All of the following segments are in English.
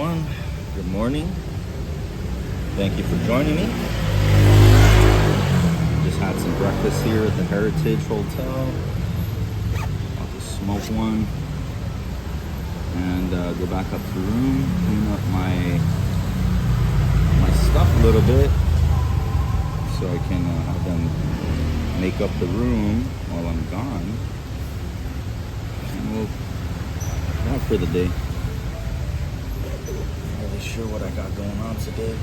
everyone. Good morning. Thank you for joining me. Just had some breakfast here at the Heritage Hotel. About to smoke one and go back up to the room, clean up my stuff a little bit so I can have them make up the room while I'm gone. And we'll go out for the day. Not really sure what I got going on today.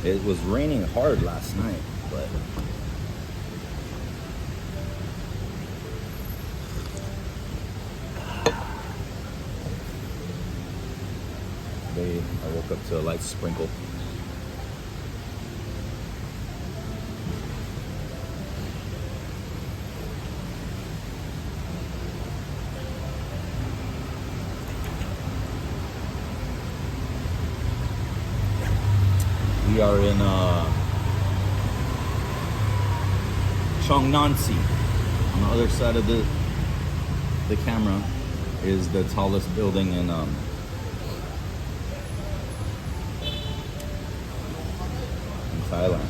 It was raining hard last night, but today I woke up to a light sprinkle. We are in Cheongnansi. On the other side of the camera is the tallest building in Thailand.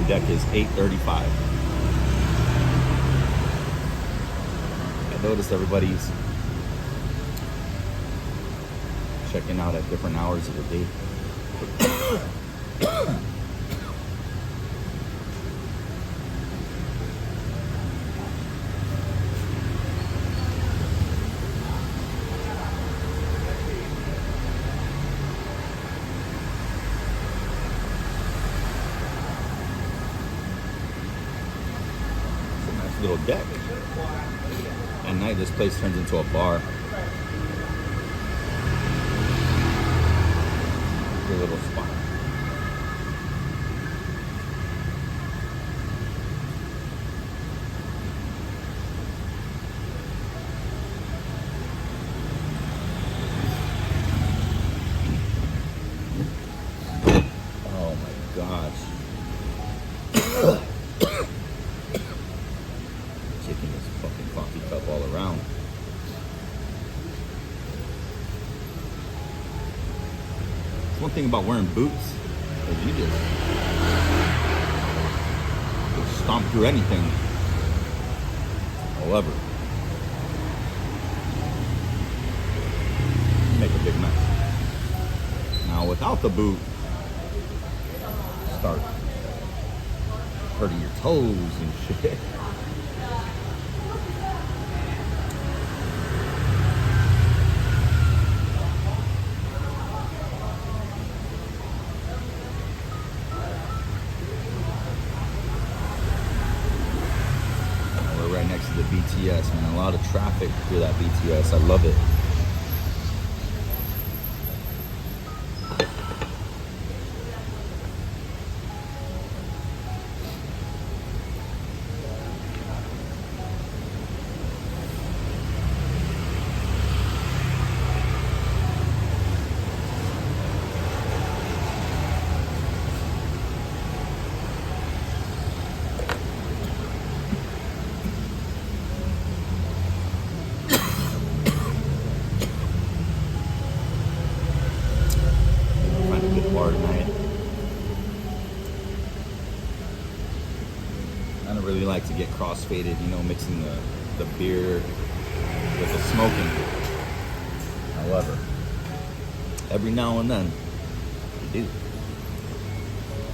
Deck is 8:35. I noticed everybody's checking out at different hours of the day. Little deck. At night, this place turns into a bar. A little spot. Oh my gosh. Taking this fucking coffee cup all around. One thing about wearing boots is you just stomp through anything. However, make a big mess. Now without the boot, start hurting your toes and shit. Right next to the BTS, man. A lot of traffic through that BTS. I love it. Bar tonight. I don't really like to get cross-faded, you know, mixing the beer with the smoking. However, every now and then, do.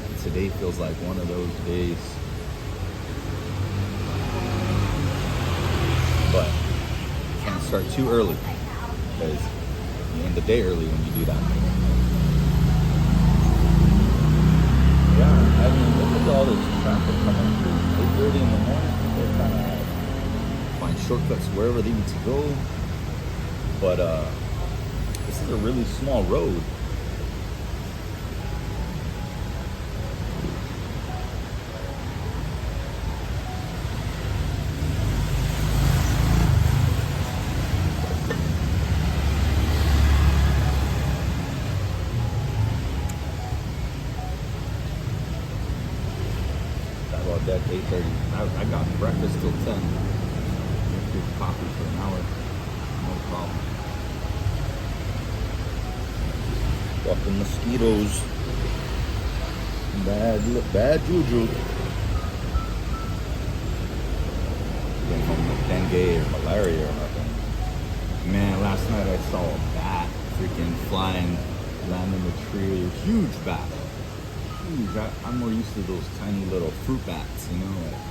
And today feels like one of those days. But you can't start too early because you end the day early when you do that. Yeah, I mean, look at all this traffic coming through. 8:30 in the morning, people kind of find shortcuts wherever they need to go. But this is a really small road. At 8:30. I got breakfast till 10. Drink coffee for an hour. No problem. Fucking mosquitoes. Bad juju. Getting home with dengue or malaria or nothing. Man, last night I saw a bat freaking flying, land in the tree. Huge bat. Huge. I'm more used to those tiny little fruit bats, you know. Like,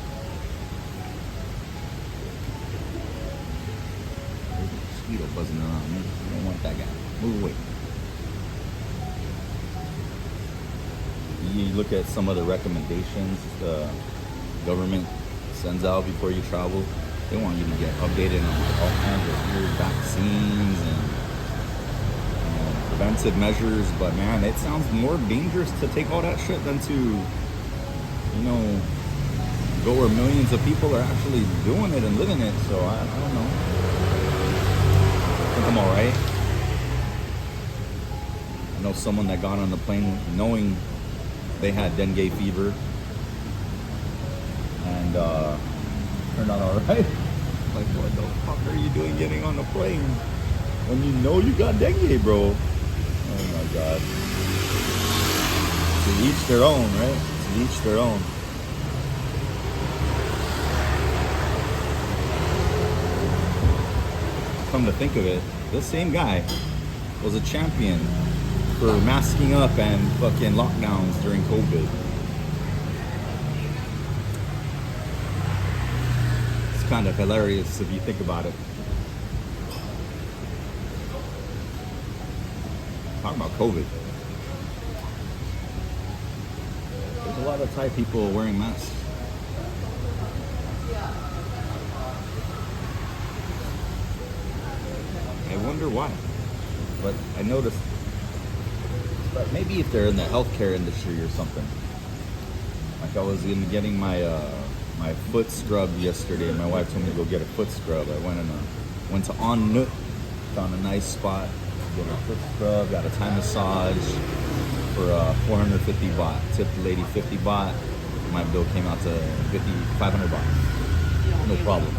there's a mosquito buzzing around me. I don't want that guy. Move away. You look at some of the recommendations the government sends out before you travel. They want you to get updated on all kinds of weird vaccines and preventive measures, but man, it sounds more dangerous to take all that shit than to, you know, go where millions of people are actually doing it and living it. So I don't know. I think I'm all right. I know someone that got on the plane knowing they had dengue fever and turned out all right. Like, what the fuck are you doing getting on the plane when you know you got dengue, bro? Oh my God. To each their own, right? To each their own. Come to think of it, this same guy was a champion for masking up and fucking lockdowns during COVID. It's kind of hilarious if you think about it. Talking about COVID. There's a lot of Thai people wearing masks. I wonder why. But I noticed, but maybe if they're in the healthcare industry or something. Like I was getting my my foot scrub yesterday. My wife told me to go get a foot scrub. I went to On Nut, found a nice spot. Get a foot scrub, got a Thai massage for 450 baht. Tipped the lady 50 baht. My bill came out to 500 baht. No problem.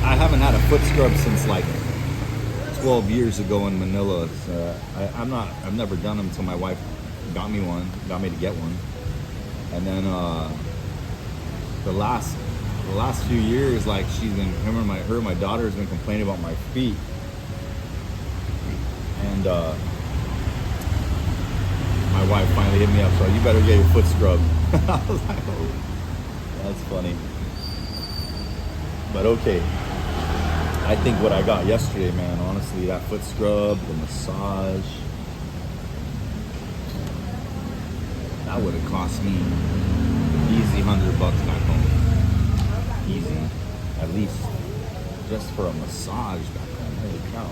I haven't had a foot scrub since like 12 years ago in Manila. So I've never done them until my wife got me to get one. And then the last few years, like her and my daughter's been complaining about my feet. And my wife finally hit me up, so you better get your foot scrubbed. I was like, oh, that's funny. But okay. I think what I got yesterday, man, honestly, that foot scrub, the massage, that would have cost me easy $100 back home. Easy. At least just for a massage back home. Holy cow.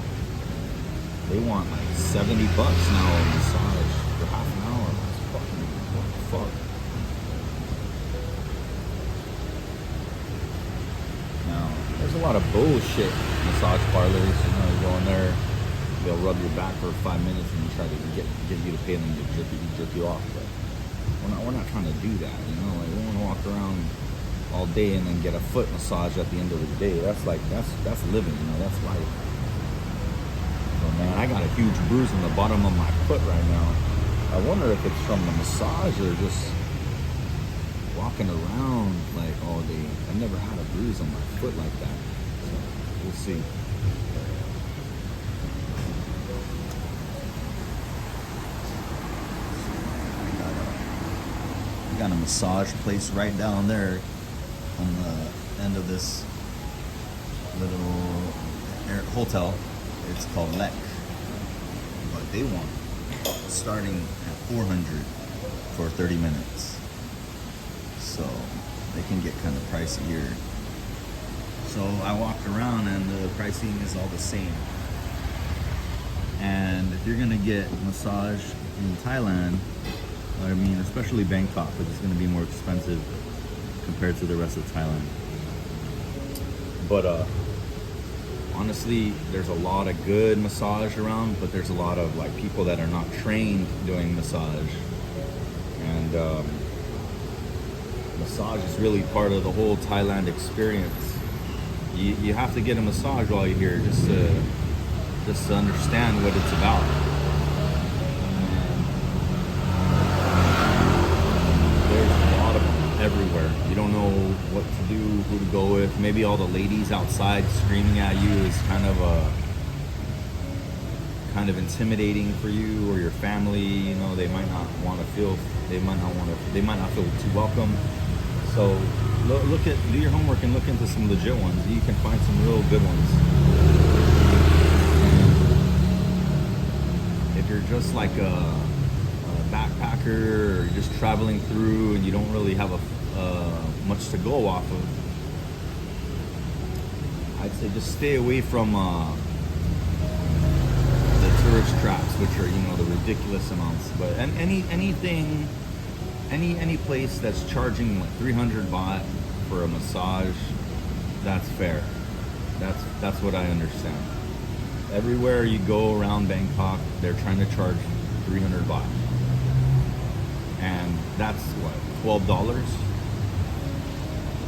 They want like $70 now a massage for half an hour. That's fucking, what the fuck? Now, there's a lot of bullshit massage parlors. You know, you go in there, they'll rub your back for 5 minutes and try to get you to pay them to jerk you off. But we're not trying to do that. You know, like we want to walk around all day and then get a foot massage at the end of the day. That's living. You know, that's life. Man, I got a huge bruise on the bottom of my foot right now. I wonder if it's from the massage or just walking around like all day. I've never had a bruise on my foot like that. So we'll see. got a massage place right down there on the end of this little hotel. It's called Lek, but they want starting at 400 for 30 minutes, so they can get kind of pricey here. So I walked around and the pricing is all the same. And if you're gonna get massage in Thailand, I mean, especially Bangkok, because it's gonna be more expensive compared to the rest of Thailand. But honestly, there's a lot of good massage around, but there's a lot of like people that are not trained doing massage. And massage is really part of the whole Thailand experience. You have to get a massage while you're here just to understand what it's about. And there's a lot of them everywhere. You don't know what to do, who to go with. Maybe all the ladies outside screaming at you is kind of intimidating for you or your family. You know, they might not feel too welcome. So do your homework and look into some legit ones. You can find some real good ones. If you're just like a backpacker or you're just traveling through and you don't really have much to go off of, I'd say just stay away from the tourist traps, which are, you know, the ridiculous amounts. But any place that's charging like 300 baht for a massage, that's fair. That's what I understand. Everywhere you go around Bangkok, they're trying to charge 300 baht. And that's what, $12?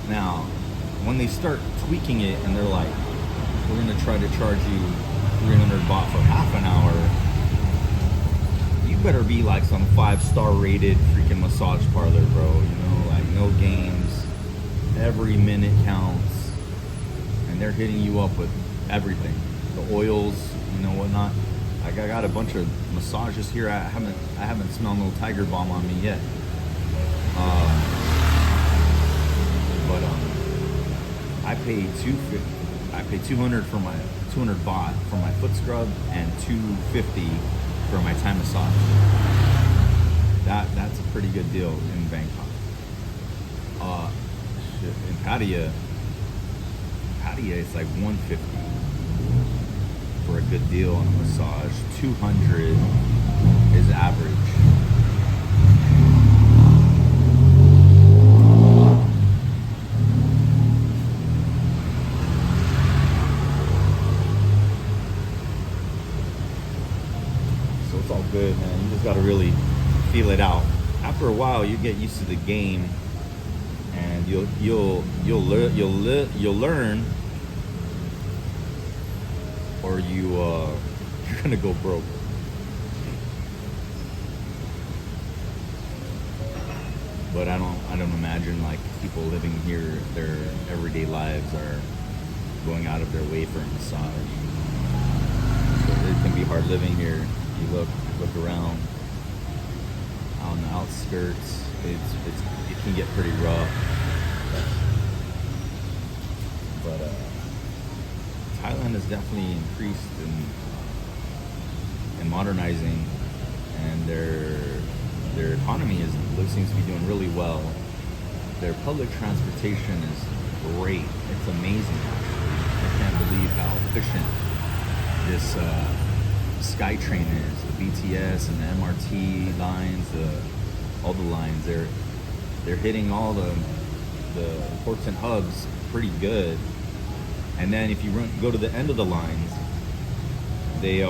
Now, when they start tweaking it and they're like, we're gonna try to charge you 300 baht for half an hour, you better be like some 5-star rated freaking massage parlor, bro. You know, like no games, every minute counts, and they're hitting you up with everything, the oils, you know, whatnot. Like I got a bunch of massages here. I haven't smelled no Tiger Balm on me yet. But I paid $250. I paid 200 baht for my foot scrub and $250 for my Thai massage. That's a pretty good deal in Bangkok. In Pattaya it's like $150 for a good deal on a massage. $200 is average. So it's all good, man. You just gotta really feel it out. After a while, you get used to the game, and you'll learn, or you're gonna go broke. But I don't imagine like people living here, their everyday lives are going out of their way for a massage. So it can be hard living here. You look around on the outskirts. It can get pretty rough. But Thailand has definitely increased in modernizing, and their economy seems to be doing really well. Their public transportation is great. It's amazing, actually. I can't believe how efficient this SkyTrain is. The BTS and the MRT lines, all the lines. They're hitting all the important hubs pretty good. And then if you go to the end of the lines, they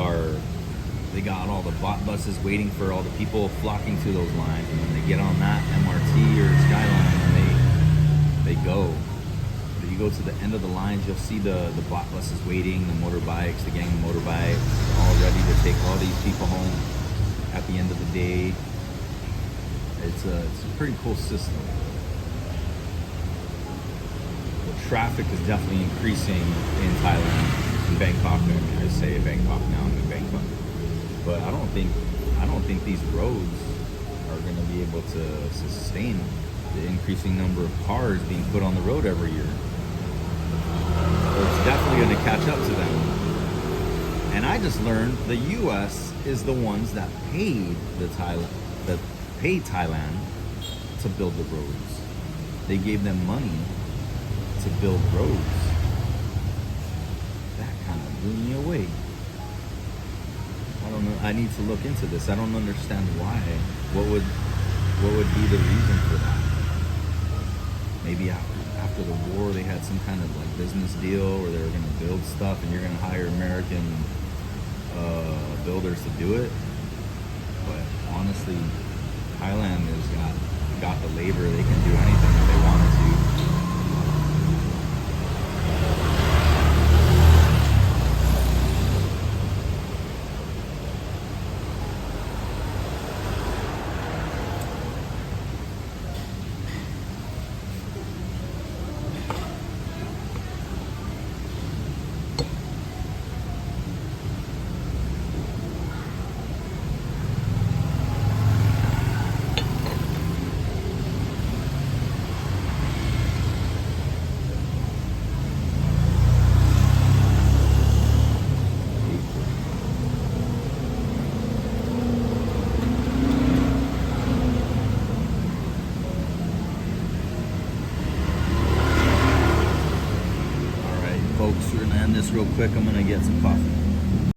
got all the bot buses waiting for all the people flocking to those lines, and then they get on that MRT or Skyline and they go. But if you go to the end of the lines, you'll see the bot buses waiting, the motorbikes, the gang of motorbikes, all ready to take all these people home at the end of the day. It's a pretty cool system. The traffic is definitely increasing in Thailand, in Bangkok. I mean, I say Bangkok now, I'm in Bangkok. But I don't think these roads are going to be able to sustain the increasing number of cars being put on the road every year. So it's definitely going to catch up to them. And I just learned the U.S. is the ones that paid Thailand to build the roads. They gave them money to build roads. That kind of blew me away. I don't know. I need to look into this. I don't understand why. What would be the reason for that? Maybe after the war they had some kind of like business deal where they were going to build stuff and you're going to hire American builders to do it. But honestly, Thailand has got the labor. They can do anything that they wanted to. Folks, we're gonna end this real quick. I'm gonna get some coffee.